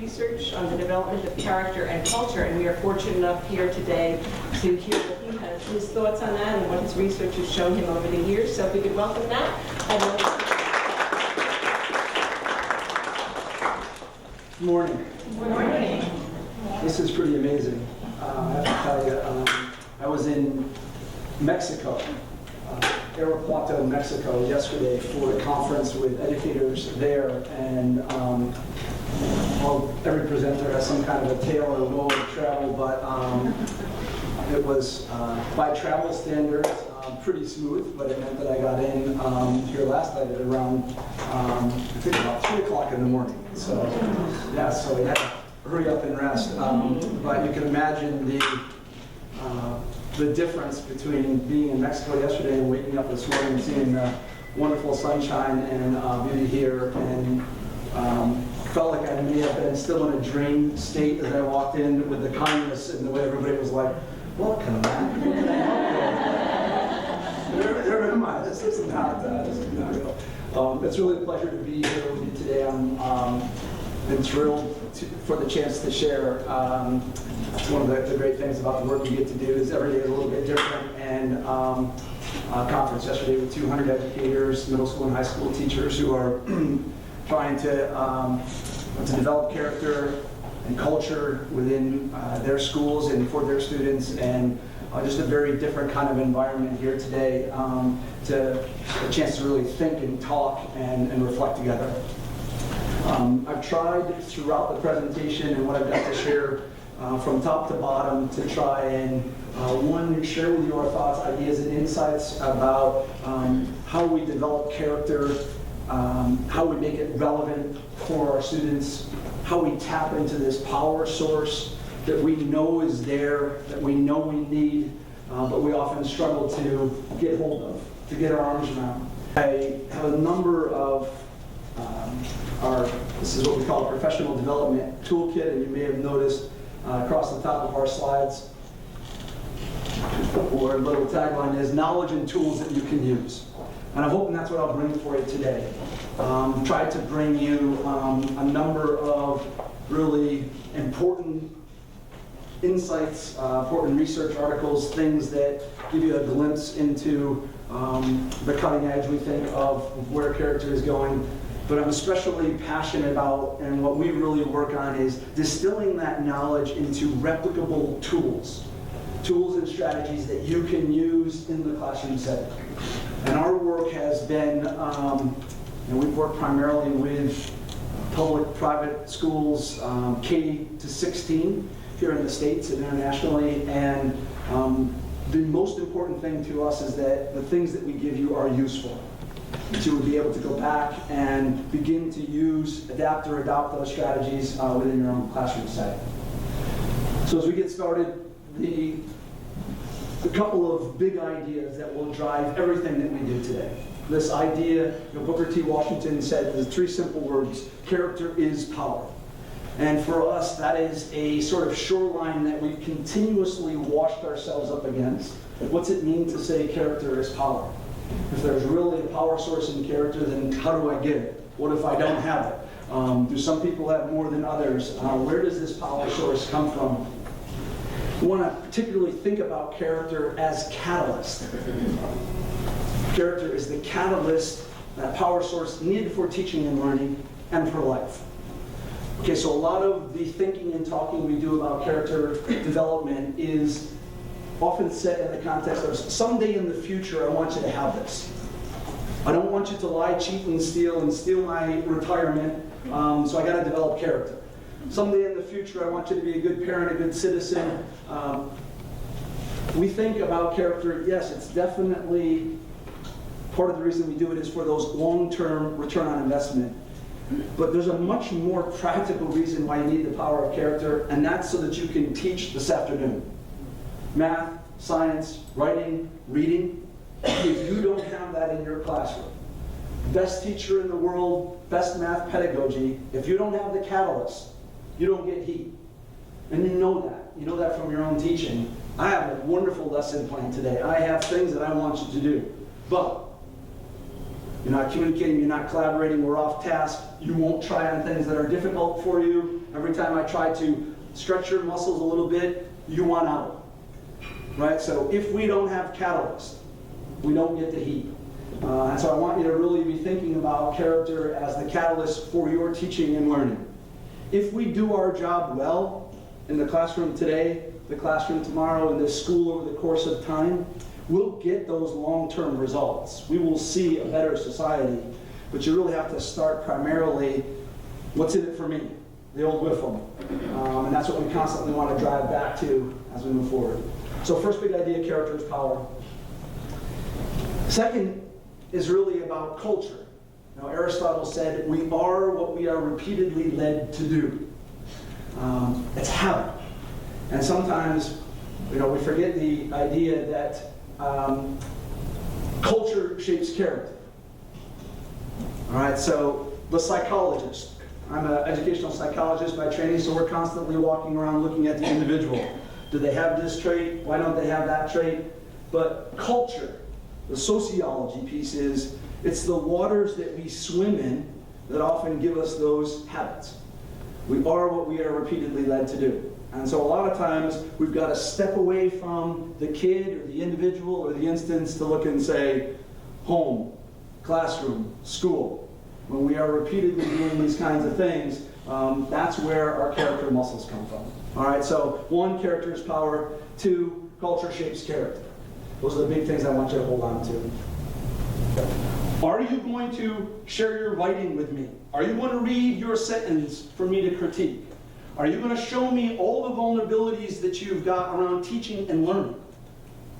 research on the development of character and culture, and we are fortunate enough here today to hear what he has, his thoughts on that and what his research has shown him over the years. So if we could welcome Matt. Good morning. Good morning. This is pretty amazing. I have to tell you, I was in Mexico, Irapuato, Mexico, yesterday for a conference with educators there, and well, every presenter has some kind of a tale or mode of travel, but it was, by travel standards, pretty smooth, but it meant that I got in here last night at around, I think about 3 o'clock in the morning. So, yeah, so we had to hurry up and rest. But you can imagine the difference between being in Mexico yesterday and waking up this morning and seeing the wonderful sunshine and beauty here, and felt like I may have been still in a dream state as I walked in with the kindness and the way everybody was like, welcome, man. What can I help you? Never mind, this is not real. It's really a pleasure to be here with you today. I'm been thrilled for the chance to share. One of the great things about the work we get to do is every day is a little bit different, and a conference yesterday with 200 educators, middle school and high school teachers who are trying to develop character and culture within their schools and for their students, and just a very different kind of environment here today, to a chance to really think and talk and reflect together. I've tried throughout the presentation and what I've got to share from top to bottom to try and one, share with you our thoughts, ideas, and insights about how we develop character, how we make it relevant for our students, how we tap into this power source that we know is there, that we know we need, but we often struggle to get hold of, to get our arms around. I have a number of this is what we call a professional development toolkit, and you may have noticed across the top of our slides, or a little tagline is knowledge and tools that you can use. And I'm hoping that's what I'll bring for you today. Try to bring you a number of really important insights, important research articles, things that give you a glimpse into the cutting edge, we think, of where character is going. But I'm especially passionate about, and what we really work on is distilling that knowledge into replicable tools and strategies that you can use in the classroom setting. And our work has been, we've worked primarily with public, private schools, K to 16 here in the States and internationally, and the most important thing to us is that the things that we give you are useful, to be able to go back and begin to use, adapt, or adopt those strategies within your own classroom setting. So as we get started, the couple of big ideas that will drive everything that we do today. This idea, Booker T. Washington said the 3 simple words: character is power. And for us, that is a sort of shoreline that we've continuously washed ourselves up against. What's it mean to say character is power? If there's really a power source in character, then how do I get it? What if I don't have it? Do some people have more than others? Where does this power source come from? We want to particularly think about character as catalyst. Character is the catalyst, that power source needed for teaching and learning and for life. Okay, so a lot of the thinking and talking we do about character development is often set in the context of someday in the future I want you to have this. I don't want you to lie, cheat, and steal my retirement, so I got to develop character. Someday in the future I want you to be a good parent, a good citizen. We think about character, yes, it's definitely part of the reason we do it is for those long-term return on investment. But there's a much more practical reason why you need the power of character, and that's so that you can teach this afternoon. Math, science, writing, reading. If you don't have that in your classroom, best teacher in the world, best math pedagogy, if you don't have the catalyst, you don't get heat. And you know that. You know that from your own teaching. I have a wonderful lesson plan today. I have things that I want you to do. But You're not communicating, you're not collaborating, we're off task. You won't try on things that are difficult for you. Every time I try to stretch your muscles a little bit, you want out. Right? So if we don't have catalyst, we don't get the heat. And so I want you to really be thinking about character as the catalyst for your teaching and learning. If we do our job well in the classroom today, the classroom tomorrow, and this school over the course of time, we'll get those long-term results. We will see a better society. But you really have to start primarily, what's in it for me? The old Whiffle. And that's what we constantly want to drive back to as we move forward. So first big idea, character is power. Second is really about culture. Now, Aristotle said, we are what we are repeatedly led to do. It's habit. And sometimes, we forget the idea that culture shapes character. All right, so the psychologist. I'm an educational psychologist by training, so we're constantly walking around looking at the individual. Do they have this trait? Why don't they have that trait? But culture, the sociology piece is, it's the waters that we swim in that often give us those habits. We are what we are repeatedly led to do. And so a lot of times we've got to step away from the kid or the individual or the instance to look and say, home, classroom, school. When we are repeatedly doing these kinds of things, that's where our character muscles come from. All right, so 1, character is power. 2, culture shapes character. Those are the big things I want you to hold on to. Are you going to share your writing with me? Are you going to read your sentence for me to critique? Are you going to show me all the vulnerabilities that you've got around teaching and learning?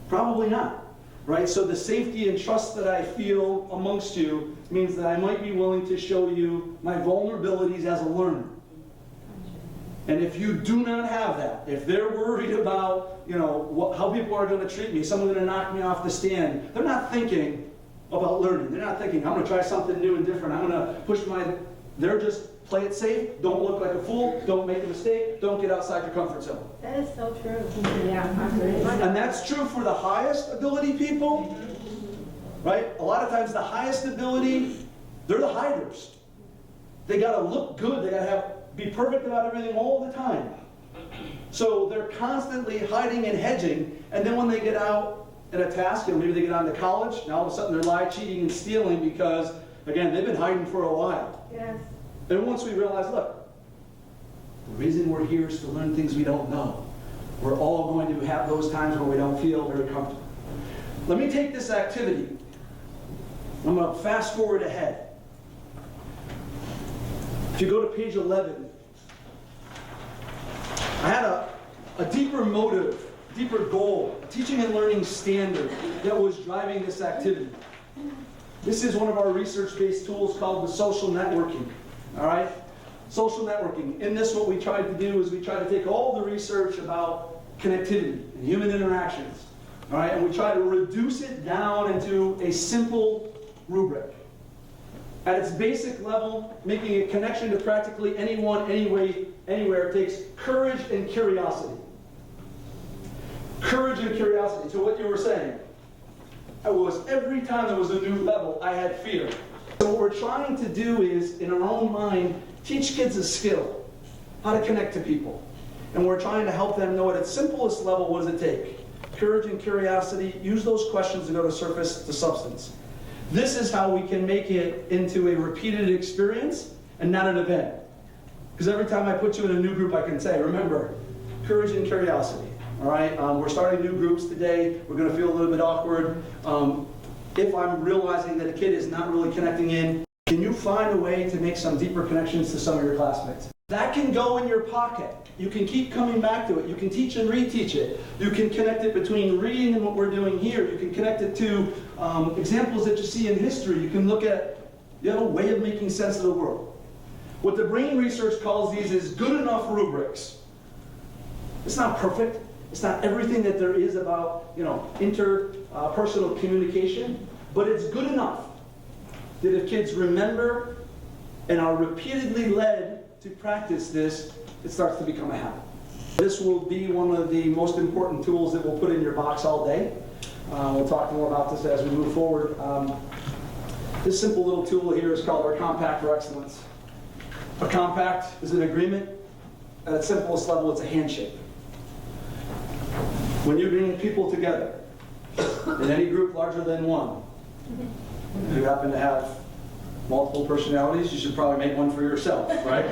Probably not, right? So the safety and trust that I feel amongst you means that I might be willing to show you my vulnerabilities as a learner. And if you do not have that, if they're worried about, how people are going to treat me, someone's going to knock me off the stand, they're not thinking about learning. They're not thinking, I'm going to try something new and different. I'm going to push they're just play it safe, don't look like a fool, don't make a mistake, don't get outside your comfort zone. That is so true. Yeah, And that's true for the highest ability people, right? A lot of times the highest ability, they're the hiders. They got to look good, they got to be perfect about everything all the time. So they're constantly hiding and hedging, and then when they get out at a task, and maybe they get on to college, now all of a sudden they're lying, cheating, and stealing because, again, they've been hiding for a while. Yes. And once we realize, look, the reason we're here is to learn things we don't know. We're all going to have those times when we don't feel very comfortable. Let me take this activity. I'm going to fast forward ahead. If you go to page 11, I had a deeper motive, deeper goal, a teaching and learning standard that was driving this activity. This is one of our research-based tools called the social networking. All right? Social networking. In this, what we tried to do is we tried to take all the research about connectivity and human interactions, all right, and we try to reduce it down into a simple rubric. At its basic level, making a connection to practically anyone, anywhere takes courage and curiosity. Courage and curiosity. So what you were saying, every time there was a new level, I had fear. So what we're trying to do is, in our own mind, teach kids a skill, how to connect to people. And we're trying to help them know at its simplest level, what does it take? Courage and curiosity, use those questions to go to surface to substance. This is how we can make it into a repeated experience and not an event. Because every time I put you in a new group, I can say, remember, courage and curiosity. All right, we're starting new groups today. We're going to feel a little bit awkward. If I'm realizing that a kid is not really connecting in, can you find a way to make some deeper connections to some of your classmates? That can go in your pocket. You can keep coming back to it. You can teach and reteach it. You can connect it between reading and what we're doing here. You can connect it to examples that you see in history. You can look at a way of making sense of the world. What the brain research calls these is good enough rubrics. It's not perfect. It's not everything that there is about interpersonal communication, but it's good enough that if kids remember and are repeatedly led to practice this, it starts to become a habit. This will be one of the most important tools that we'll put in your box all day. We'll talk more about this as we move forward. This simple little tool here is called our Compact for Excellence. A compact is an agreement. At its simplest level, it's a handshake. When you bring people together, in any group larger than one, if you happen to have multiple personalities, you should probably make one for yourself, right?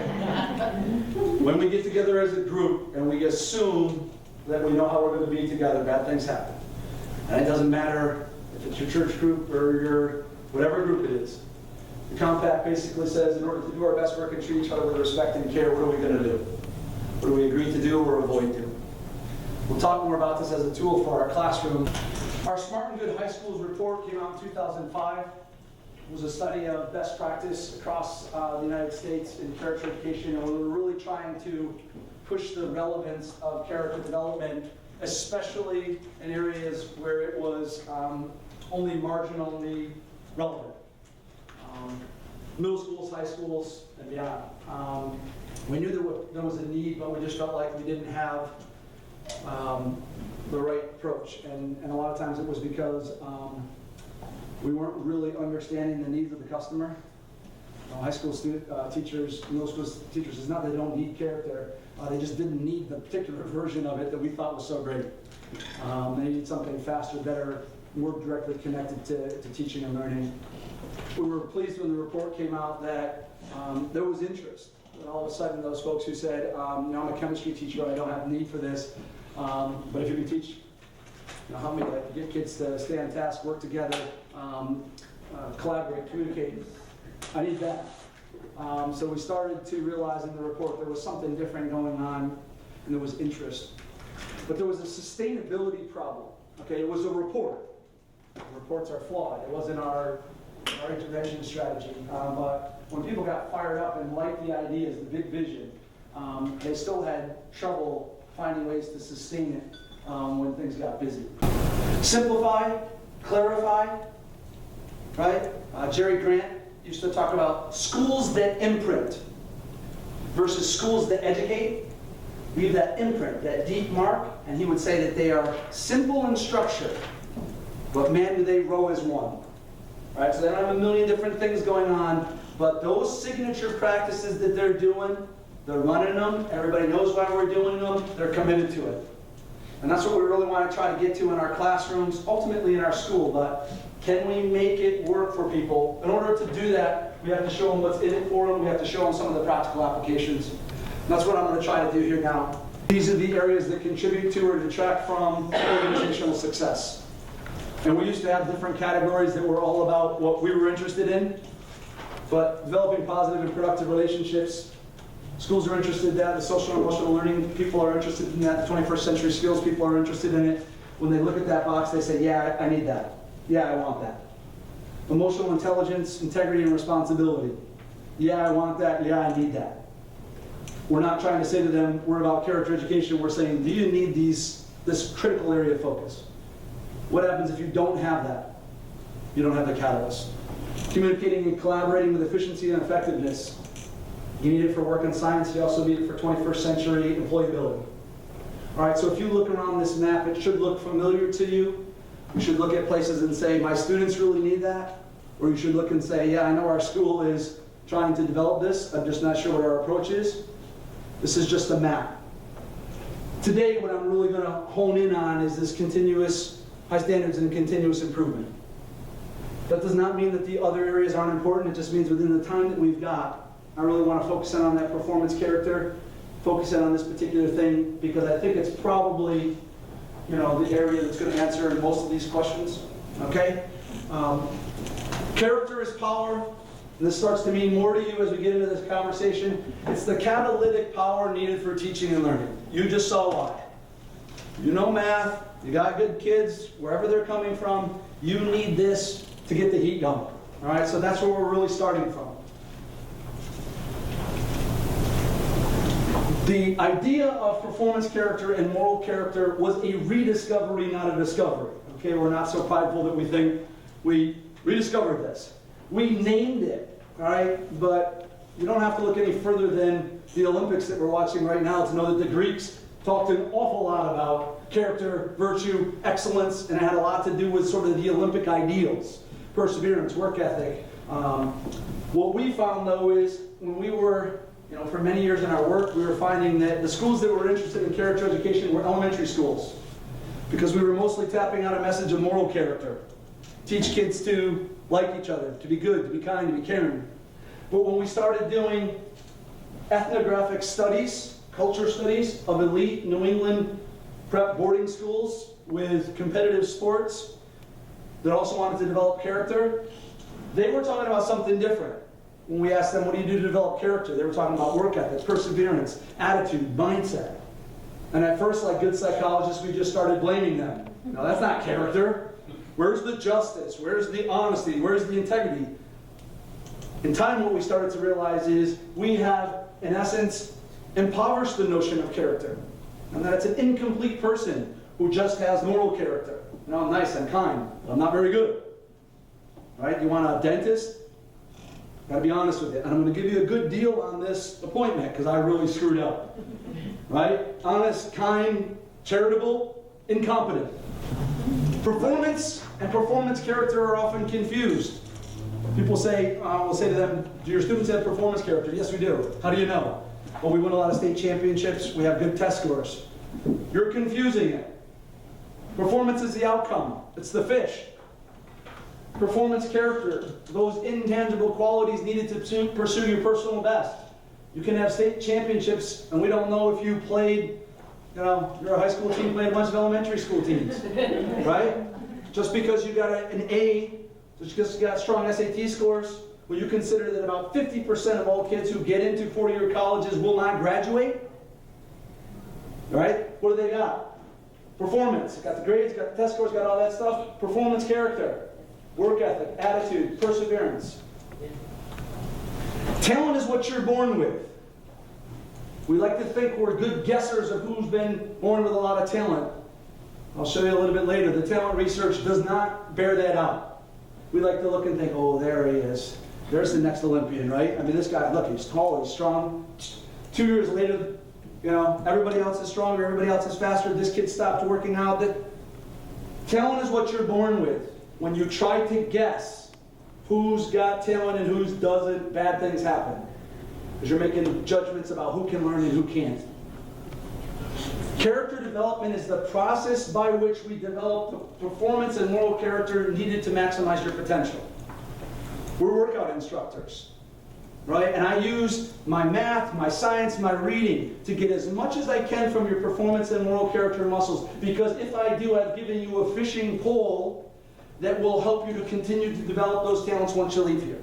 When we get together as a group and we assume that we know how we're going to be together, bad things happen. And it doesn't matter if it's your church group or your whatever group it is. The compact basically says in order to do our best work and treat each other with respect and care, what are we going to do? What do we agree to do or avoid doing? We'll talk more about this as a tool for our classroom. Our Smart and Good High Schools report came out in 2005. It was a study of best practice across the United States in character education, and we were really trying to push the relevance of character development, especially in areas where it was only marginally relevant. Middle schools, high schools, and beyond. We knew there was a need, but we just felt like we didn't have the right approach. And a lot of times it was because we weren't really understanding the needs of the customer. High school teachers, middle school teachers, it's not that they don't need character, they just didn't need the particular version of it that we thought was so great. They needed something faster, better, more directly connected to teaching and learning. We were pleased when the report came out that there was interest. And all of a sudden, those folks who said, I'm a chemistry teacher, I don't have need for this, but if you can teach, help me get kids to stay on task, work together, collaborate, communicate, I need that. So we started to realize in the report there was something different going on, and there was interest. But there was a sustainability problem. Okay, it was a report. Reports are flawed. It wasn't our intervention strategy. But when people got fired up and liked the ideas, the big vision, they still had trouble finding ways to sustain it when things got busy. Simplify, clarify, right? Jerry Grant used to talk about schools that imprint versus schools that educate. Leave that imprint, that deep mark, and he would say that they are simple in structure, but man, do they row as one. Right? So they don't have a million different things going on, but those signature practices that they're doing, they're running them, everybody knows why we're doing them, they're committed to it. And that's what we really want to try to get to in our classrooms, ultimately in our school, but can we make it work for people? In order to do that, we have to show them what's in it for them, we have to show them some of the practical applications. And that's what I'm going to try to do here now. These are the areas that contribute to or detract from organizational success. And we used to have different categories that were all about what we were interested in, but developing positive and productive relationships, schools are interested in that, the social and emotional learning, people are interested in that, the 21st century skills, people are interested in it. When they look at that box, they say, yeah, I need that. Yeah, I want that. Emotional intelligence, integrity, and responsibility. Yeah, I want that. Yeah, I need that. We're not trying to say to them, we're about character education. We're saying, do you need this critical area of focus? What happens if you don't have that? You don't have the catalyst. Communicating and collaborating with efficiency and effectiveness. You need it for work in science. You also need it for 21st century employability. All right, so if you look around this map, it should look familiar to you. You should look at places and say, my students really need that. Or you should look and say, yeah, I know our school is trying to develop this. I'm just not sure what our approach is. This is just a map. Today, what I'm really going to hone in on is this continuous high standards and continuous improvement. That does not mean that the other areas aren't important. It just means within the time that we've got, I really want to focus in on that performance character, focus in on this particular thing, because I think it's probably, the area that's going to answer most of these questions. Okay? Character is power. And this starts to mean more to you as we get into this conversation. It's the catalytic power needed for teaching and learning. You just saw why. You know math, you got good kids, wherever they're coming from, you need this to get the heat going. All right, so that's where we're really starting from. The idea of performance character and moral character was a rediscovery, not a discovery. Okay, we're not so prideful that we think we rediscovered this. We named it, all right, but you don't have to look any further than the Olympics that we're watching right now to know that the Greeks talked an awful lot about character, virtue, excellence, and it had a lot to do with sort of the Olympic ideals. Perseverance, work ethic, What we found, though, is when we were, for many years in our work, we were finding that the schools that were interested in character education were elementary schools, because we were mostly tapping out a message of moral character. Teach kids to like each other, to be good, to be kind, to be caring. But when we started doing ethnographic studies, culture studies of elite New England prep boarding schools with competitive sports that also wanted to develop character, they were talking about something different. When we asked them, what do you do to develop character? They were talking about work ethic, perseverance, attitude, mindset. And at first, like good psychologists, we just started blaming them. No, that's not character. Where's the justice? Where's the honesty? Where's the integrity? In time, what we started to realize is we have, in essence, impoverished the notion of character. And that it's an incomplete person who just has moral character. I'm nice, I'm kind, but I'm not very good. Right? You want a dentist? Gotta be honest with you. And I'm going to give you a good deal on this appointment because I really screwed up. Right? Honest, kind, charitable, incompetent. Performance and performance character are often confused. People say, we'll say to them, do your students have performance character? Yes, we do. How do you know? Well, we win a lot of state championships. We have good test scores. You're confusing it. Performance is the outcome. It's the fish. Performance character, those intangible qualities needed to pursue your personal best. You can have state championships, and we don't know if you played, you're a high school team playing a bunch of elementary school teams, right? Just because you got an A, just because you got strong SAT scores, will you consider that about 50% of all kids who get into four-year colleges will not graduate? Right? What do they got? Performance. Got the grades, got the test scores, got all that stuff. Performance character, work ethic, attitude, perseverance. Talent is what you're born with. We like to think we're good guessers of who's been born with a lot of talent. I'll show you a little bit later. The talent research does not bear that out. We like to look and think, oh, there he is. There's the next Olympian, right? I mean, this guy, look, he's tall, he's strong. 2 years later, everybody else is stronger, everybody else is faster. This kid stopped working out. Talent is what you're born with. When you try to guess who's got talent and who's doesn't, bad things happen. Because you're making judgments about who can learn and who can't. Character development is the process by which we develop the performance and moral character needed to maximize your potential. We're workout instructors, right? And I use my math, my science, my reading to get as much as I can from your performance and moral character muscles. Because if I do, I've given you a fishing pole that will help you to continue to develop those talents once you leave here.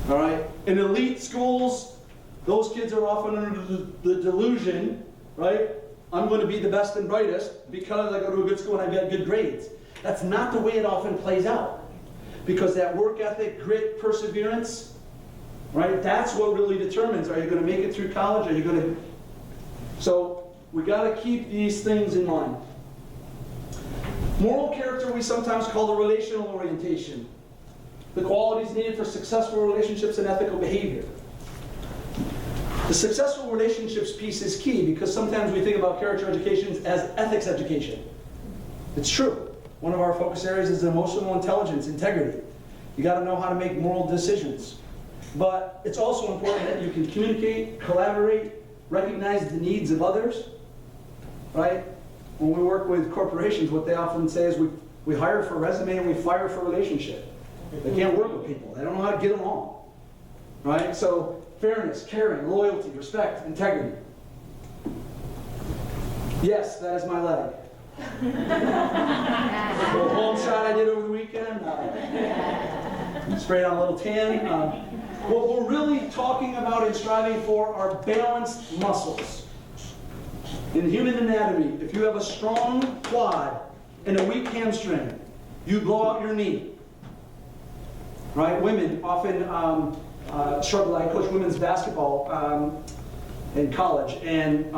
All right? In elite schools, those kids are often under the delusion, right? I'm going to be the best and brightest because I go to a good school and I get good grades. That's not the way it often plays out. Because that work ethic, grit, perseverance, right? That's what really determines, are you going to make it through college? Are you going to... So we got to keep these things in mind. Moral character we sometimes call the relational orientation. The qualities needed for successful relationships and ethical behavior. The successful relationships piece is key because sometimes we think about character education as ethics education. It's true. One of our focus areas is emotional intelligence, integrity. You got to know how to make moral decisions. But it's also important that you can communicate, collaborate, recognize the needs of others, right? When we work with corporations, what they often say is we hire for resume and we fire for relationship. They can't work with people. They don't know how to get along, right? So fairness, caring, loyalty, respect, integrity. Yes, that is my leg. The little home shot I did over the weekend, sprayed on a little tan. What we're really talking about and striving for are balanced muscles. In human anatomy, if you have a strong quad and a weak hamstring, you blow out your knee. Right? Women often struggle. I coach women's basketball in college, and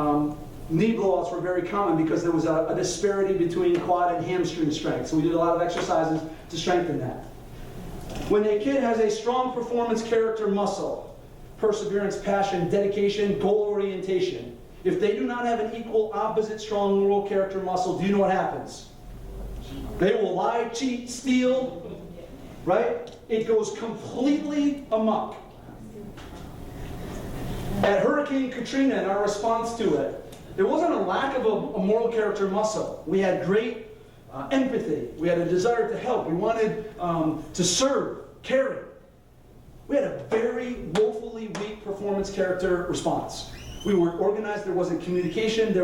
knee blowouts were very common because there was a disparity between quad and hamstring strength. So we did a lot of exercises to strengthen that. When a kid has a strong performance character muscle, perseverance, passion, dedication, goal orientation, if they do not have an equal opposite strong moral character muscle, do you know what happens? They will lie, cheat, steal, right? It goes completely amok. At Hurricane Katrina and our response to it, there wasn't a lack of a moral character muscle. We had great empathy. We had a desire to help. We wanted to serve, caring. We had a very woefully weak performance character response. We weren't organized. There wasn't communication.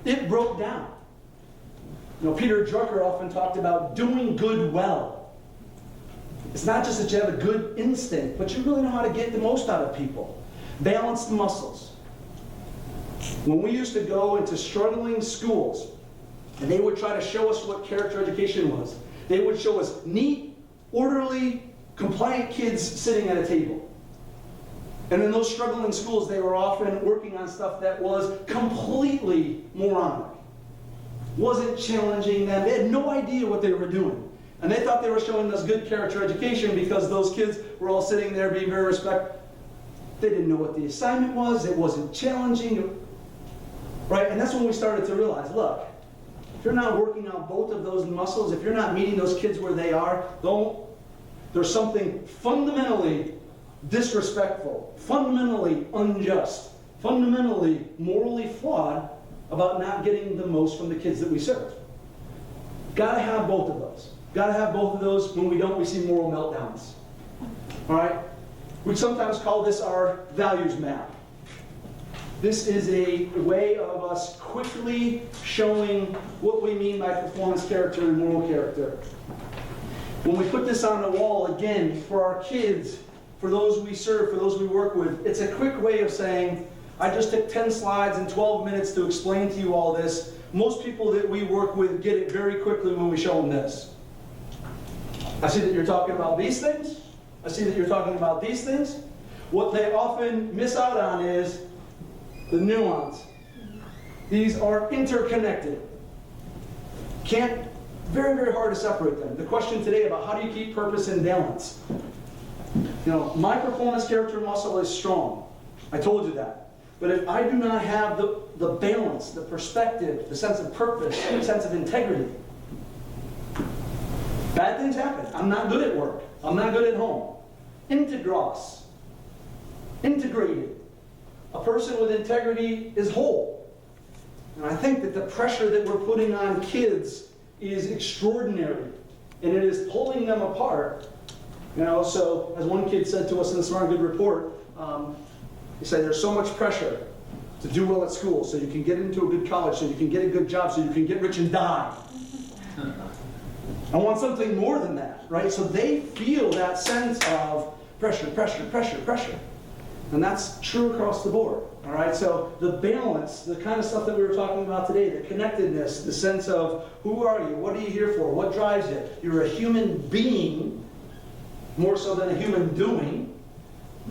It broke down. You know, Peter Drucker often talked about doing good well. It's not just that you have a good instinct, but you really know how to get the most out of people. Balance the muscles. When we used to go into struggling schools, and they would try to show us what character education was, they would show us neat, orderly, compliant kids sitting at a table. And in those struggling schools, they were often working on stuff that was completely moronic. Wasn't challenging them. They had no idea what they were doing. And they thought they were showing us good character education because those kids were all sitting there being very respectful. They didn't know what the assignment was. It wasn't challenging. Right? And that's when we started to realize, look, if you're not working out both of those muscles, if you're not meeting those kids where they are, there's something fundamentally disrespectful, fundamentally unjust, fundamentally morally flawed about not getting the most from the kids that we serve. Got to have both of those. Got to have both of those. When we don't, we see moral meltdowns. All right? We sometimes call this our values map. This is a way of us quickly showing what we mean by performance character and moral character. When we put this on the wall, again, for our kids, for those we serve, for those we work with, it's a quick way of saying, I just took 10 slides and 12 minutes to explain to you all this. Most people that we work with get it very quickly when we show them this. I see that you're talking about these things. I see that you're talking about these things. What they often miss out on is the nuance. These are interconnected. Very, very hard to separate them. The question today about how do you keep purpose and balance? You know, my performance character muscle is strong. I told you that. But if I do not have the balance, the perspective, the sense of purpose, the sense of integrity, bad things happen. I'm not good at work. I'm not good at home. Integros. Integrated. A person with integrity is whole. And I think that the pressure that we're putting on kids is extraordinary. And it is pulling them apart. You know, so as one kid said to us in the Smart Good report, he said there's so much pressure to do well at school so you can get into a good college, so you can get a good job, so you can get rich and die. I want something more than that, right? So they feel that sense of pressure, pressure, pressure, pressure. And that's true across the board, all right? So the balance, the kind of stuff that we were talking about today, the connectedness, the sense of who are you, what are you here for, what drives you? You're a human being, more so than a human doing.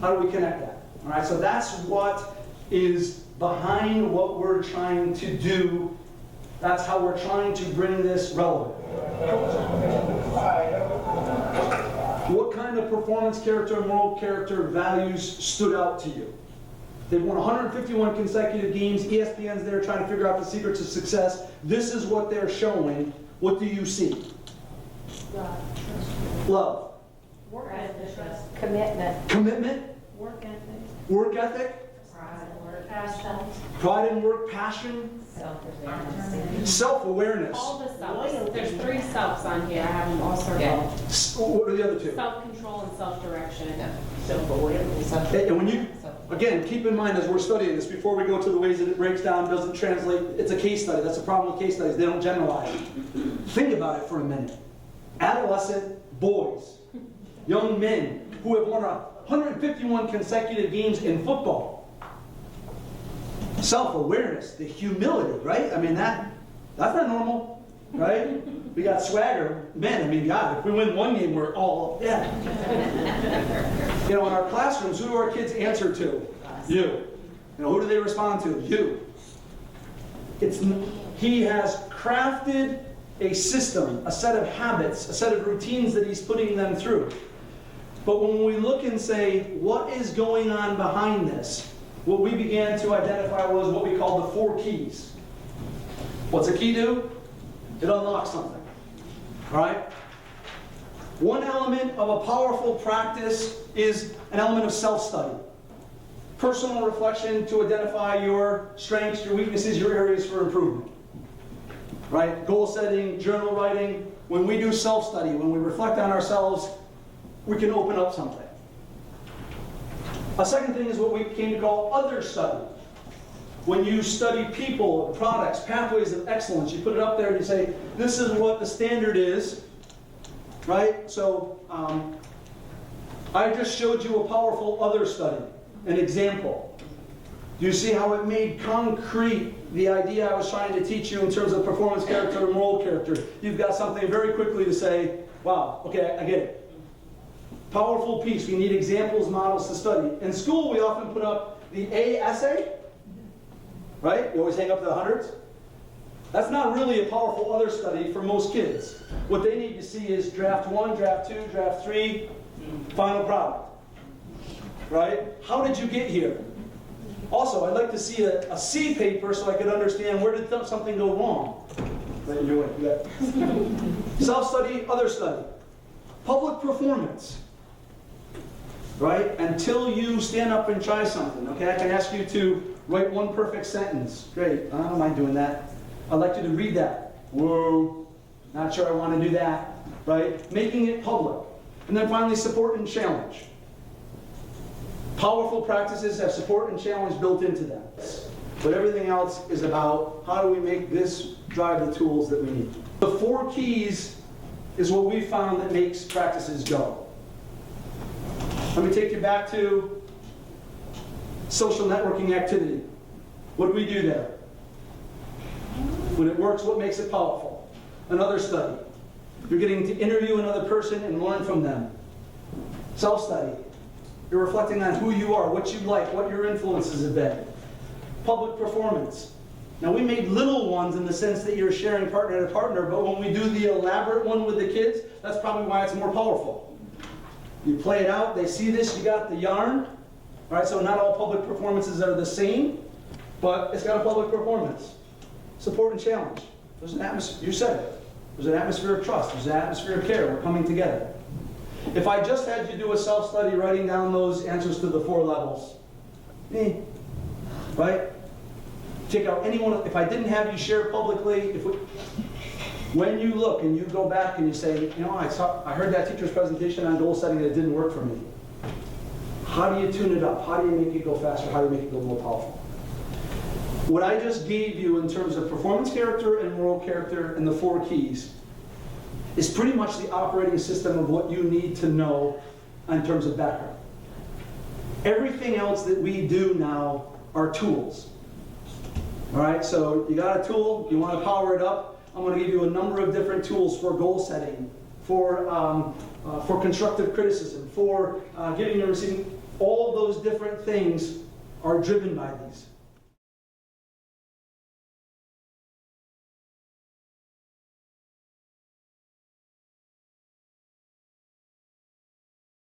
How do we connect that? All right, so that's what is behind what we're trying to do. That's how we're trying to bring this relevant. What kind of performance character and moral character values stood out to you? They've won 151 consecutive games. ESPN's there trying to figure out the secrets of success. This is what they're showing. What do you see? Love. Work ethic. Commitment. Commitment. Work ethic. Work ethic. Pride and work. Passion. Pride in work, passion. Self-awareness. Self-awareness. All the selves. There's 3 selves on here. I have them all circled. What are the other two? Self-control and self-direction. Self-awareness. And when you, again, keep in mind as we're studying this, before we go to the ways that it breaks down, doesn't translate, it's a case study. That's the problem with case studies. They don't generalize. Think about it for a minute. Adolescent boys, young men who have won 151 consecutive games in football. Self-awareness, the humility, right? I mean, that's not normal, right? We got swagger. Men, I mean, God, if we win one game, we're all, yeah. You know, in our classrooms, who do our kids answer to? You. You know, who do they respond to? You. He has crafted a system, a set of habits, a set of routines that he's putting them through. But when we look and say, what is going on behind this? What we began to identify was what we call the 4 keys. What's a key do? It unlocks something. All right? One element of a powerful practice is an element of self-study. Personal reflection to identify your strengths, your weaknesses, your areas for improvement. Right? Goal setting, journal writing. When we do self-study, when we reflect on ourselves, we can open up something. A second thing is what we came to call other study. When you study people, products, pathways of excellence, you put it up there and you say, this is what the standard is, right? So I just showed you a powerful other study, an example. Do you see how it made concrete the idea I was trying to teach you in terms of performance character and moral character? You've got something very quickly to say, wow, okay, I get it. Powerful piece. We need examples, models to study. In school, we often put up the A essay, right? You always hang up to the hundreds. That's not really a powerful other study for most kids. What they need to see is draft 1, draft 2, draft 3, final product. Right? How did you get here? Also, I'd like to see a C paper so I could understand where did something go wrong. Right, you're right. Self-study, other study. Public performance. Right? Until you stand up and try something. Okay, I can ask you to write one perfect sentence. Great, I don't mind doing that. I'd like you to read that. Whoa, not sure I want to do that. Right? Making it public. And then finally, support and challenge. Powerful practices have support and challenge built into them. But everything else is about how do we make this drive the tools that we need. The 4 keys is what we found that makes practices go. Let me take you back to social networking activity. What do we do there? When it works, what makes it powerful? Another study. You're getting to interview another person and learn from them. Self-study. You're reflecting on who you are, what you like, what your influences have been. Public performance. Now, we made little ones in the sense that you're sharing partner to partner, but when we do the elaborate one with the kids, that's probably why it's more powerful. You play it out, they see this, you got the yarn. All right, so not all public performances are the same, but it's got a public performance. Support and challenge. There's an atmosphere, you said it. There's an atmosphere of trust, there's an atmosphere of care, we're coming together. If I just had you do a self-study writing down those answers to the 4 levels, right? Take out any one, if I didn't have you share publicly, when you look and you go back and you say, you know, I heard that teacher's presentation on goal setting and it didn't work for me. How do you tune it up? How do you make it go faster? How do you make it go more powerful? What I just gave you in terms of performance character and moral character and the 4 keys is pretty much the operating system of what you need to know in terms of background. Everything else that we do now are tools. All right, so you got a tool, you want to power it up. I'm going to give you a number of different tools for goal setting, for constructive criticism, for giving and receiving. All those different things are driven by these.